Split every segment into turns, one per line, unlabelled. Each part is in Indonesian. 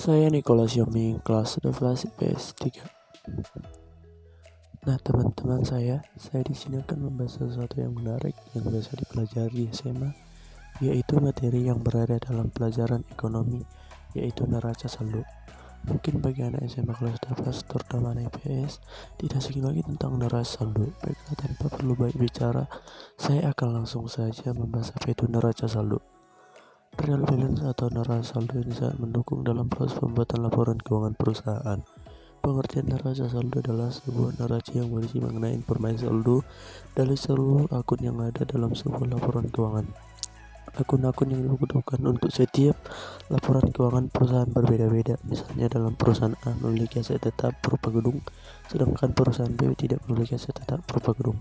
Saya Nicholas Yoming, kelas 11 IPS 3. Nah, teman-teman saya di sini akan membahas sesuatu yang menarik yang biasa dipelajari di SMA, yaitu materi yang berada dalam pelajaran ekonomi, yaitu neraca saldo. Mungkin bagi anak SMA kelas 12 terutama anak IPS tidak asing lagi tentang neraca saldo. Baiklah, tanpa perlu banyak bicara, saya akan langsung saja membahas apa itu neraca saldo. Real balance atau neraca saldo ini sangat mendukung dalam proses pembuatan laporan keuangan perusahaan. Pengertian neraca saldo adalah sebuah neraca yang berisi mengenai informasi saldo dari seluruh akun yang ada dalam sebuah laporan keuangan. Akun-akun yang dibutuhkan untuk setiap laporan keuangan perusahaan berbeda-beda. Misalnya dalam perusahaan A memiliki aset tetap berupa gedung, sedangkan perusahaan B tidak memiliki aset tetap berupa gedung.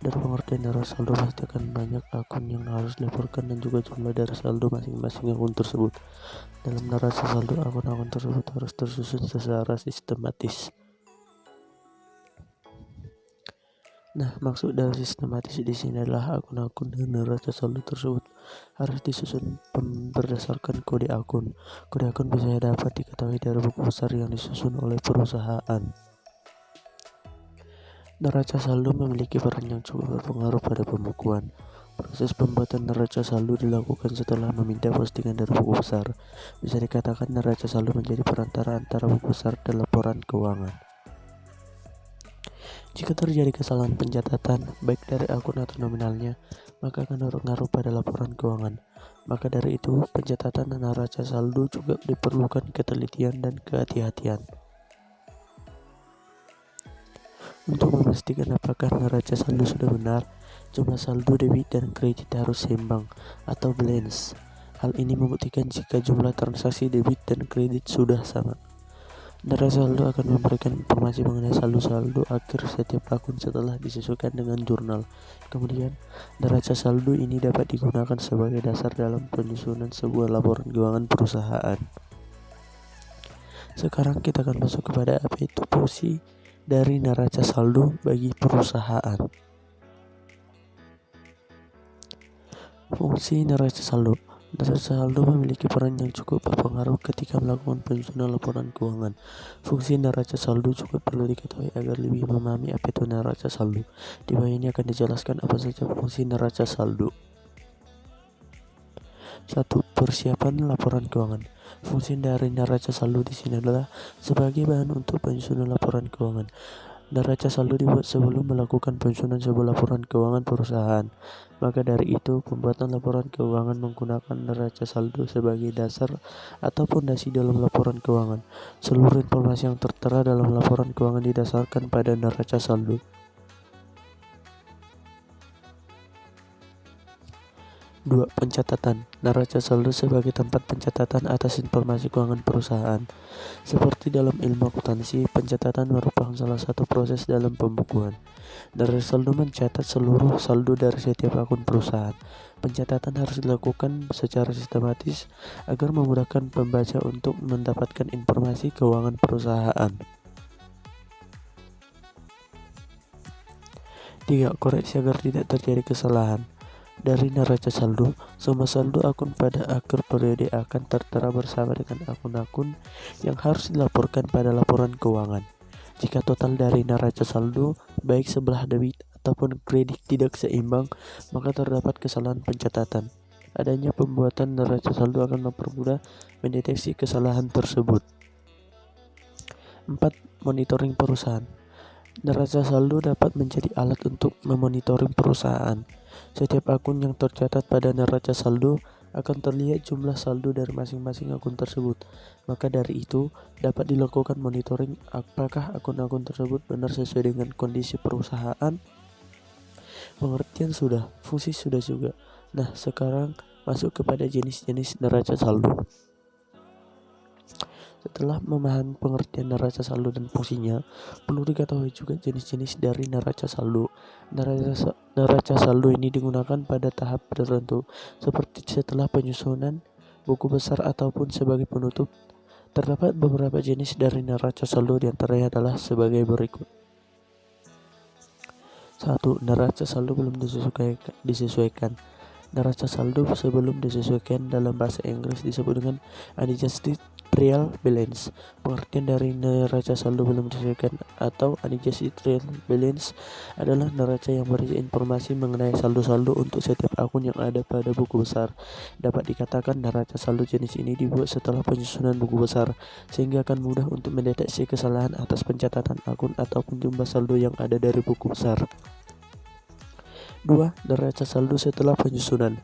Dari pengertian neraca saldo pasti akan banyak akun yang harus dilaporkan dan juga jumlah dari saldo masing-masing akun tersebut. Dalam neraca saldo, akun-akun tersebut harus tersusun secara sistematis. Nah, maksud dari sistematis di sini adalah akun-akun dan neraca saldo tersebut harus disusun berdasarkan kode akun. Kode akun biasanya dapat diketahui dari buku besar yang disusun oleh perusahaan. Neraca saldo memiliki peran yang cukup berpengaruh pada pembukuan. Proses pembuatan neraca saldo dilakukan setelah meminta postingan dari buku besar. Bisa dikatakan neraca saldo menjadi perantara antara buku besar dan laporan keuangan. Jika terjadi kesalahan pencatatan, baik dari akun atau nominalnya, maka akan berpengaruh pada laporan keuangan. Maka dari itu, pencatatan neraca saldo juga diperlukan ketelitian dan kehati-hatian. Untuk memastikan apakah neraca saldo sudah benar, jumlah saldo debit dan kredit harus seimbang atau balance. Hal ini membuktikan jika jumlah transaksi debit dan kredit sudah sama. Neraca saldo akan memberikan informasi mengenai saldo-saldo akhir setiap akun setelah disesuaikan dengan jurnal. Kemudian, neraca saldo ini dapat digunakan sebagai dasar dalam penyusunan sebuah laporan keuangan perusahaan. Sekarang kita akan masuk kepada apa itu fungsi dari neraca saldo bagi perusahaan. Fungsi neraca saldo. Neraca saldo memiliki peran yang cukup berpengaruh ketika melakukan penyusunan laporan keuangan. Fungsi neraca saldo juga perlu diketahui agar lebih memahami apa itu neraca saldo. Di bawah ini akan dijelaskan apa saja fungsi neraca saldo. 1. Persiapan laporan keuangan. Fungsi dari neraca saldo di sini adalah sebagai bahan untuk penyusunan laporan keuangan. Neraca saldo dibuat sebelum melakukan penyusunan sebuah laporan keuangan perusahaan. Maka dari itu, pembuatan laporan keuangan menggunakan neraca saldo sebagai dasar atau fondasi dalam laporan keuangan. Seluruh informasi yang tertera dalam laporan keuangan didasarkan pada neraca saldo. 2. Pencatatan. Neraca saldo sebagai tempat pencatatan atas informasi keuangan perusahaan. Seperti dalam ilmu akuntansi, pencatatan merupakan salah satu proses dalam pembukuan. Neraca saldo mencatat seluruh saldo dari setiap akun perusahaan. Pencatatan harus dilakukan secara sistematis agar memudahkan pembaca untuk mendapatkan informasi keuangan perusahaan. 3. Koreksi agar tidak terjadi kesalahan. Dari neraca saldo, semua saldo akun pada akhir periode akan tertera bersama dengan akun-akun yang harus dilaporkan pada laporan keuangan. Jika total dari neraca saldo, baik sebelah debit ataupun kredit tidak seimbang, maka terdapat kesalahan pencatatan. Adanya pembuatan neraca saldo akan mempermudah mendeteksi kesalahan tersebut. 4. Monitoring perusahaan. Neraca saldo dapat menjadi alat untuk memonitoring perusahaan. Setiap akun yang tercatat pada neraca saldo akan terlihat jumlah saldo dari masing-masing akun tersebut. Maka dari itu, dapat dilakukan monitoring apakah akun-akun tersebut benar sesuai dengan kondisi perusahaan. Pengertian sudah, fungsi sudah juga. Nah, sekarang masuk kepada jenis-jenis neraca saldo. Setelah memahami pengertian neraca saldo dan fungsinya, perlu diketahui juga jenis-jenis dari neraca saldo. Neraca saldo ini digunakan pada tahap tertentu, seperti setelah penyusunan buku besar ataupun sebagai penutup. Terdapat beberapa jenis dari neraca saldo, diantaranya adalah sebagai berikut. 1. Neraca saldo belum disesuaikan. Neraca saldo sebelum disesuaikan dalam bahasa Inggris disebut dengan unadjusted trial balance. Pengertian dari neraca saldo belum disesuaikan atau unadjusted trial balance adalah neraca yang berisi informasi mengenai saldo-saldo untuk setiap akun yang ada pada buku besar. Dapat dikatakan neraca saldo jenis ini dibuat setelah penyusunan buku besar, sehingga akan mudah untuk mendeteksi kesalahan atas pencatatan akun ataupun jumlah saldo yang ada dari buku besar. 2. Neraca saldo setelah penyusunan.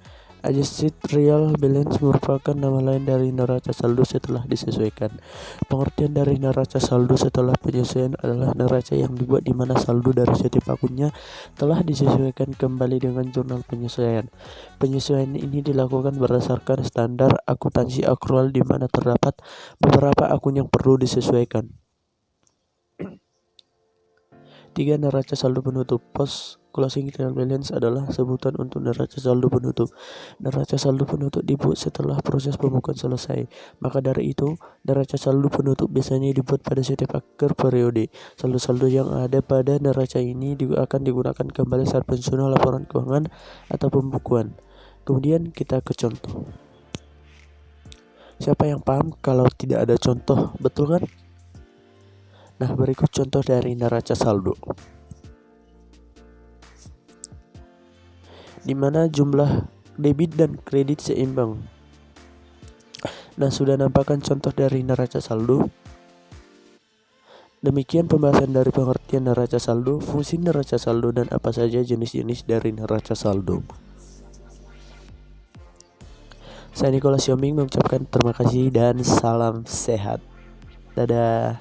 Adjusted Real Balance merupakan nama lain dari neraca saldo setelah disesuaikan. Pengertian dari neraca saldo setelah penyesuaian adalah neraca yang dibuat di mana saldo dari setiap akunnya telah disesuaikan kembali dengan jurnal penyesuaian. Penyesuaian ini dilakukan berdasarkan standar akuntansi akrual di mana terdapat beberapa akun yang perlu disesuaikan. 3. Neraca saldo penutup. Post closing trial balance adalah sebutan untuk neraca saldo penutup. Neraca saldo penutup dibuat setelah proses pembukuan selesai. Maka dari itu, neraca saldo penutup biasanya dibuat pada setiap akhir periode. Saldo-saldo yang ada pada neraca ini akan digunakan kembali saat penyusunan laporan keuangan atau pembukuan. Kemudian kita ke contoh. Siapa yang paham kalau tidak ada contoh? Betul kan? Nah, berikut contoh dari neraca saldo, di mana jumlah debit dan kredit seimbang. Nah, sudah nampakkan contoh dari neraca saldo. Demikian pembahasan dari pengertian neraca saldo, fungsi neraca saldo, dan apa saja jenis-jenis dari neraca saldo. Saya Nicholas Yombing mengucapkan terima kasih dan salam sehat. Dadah.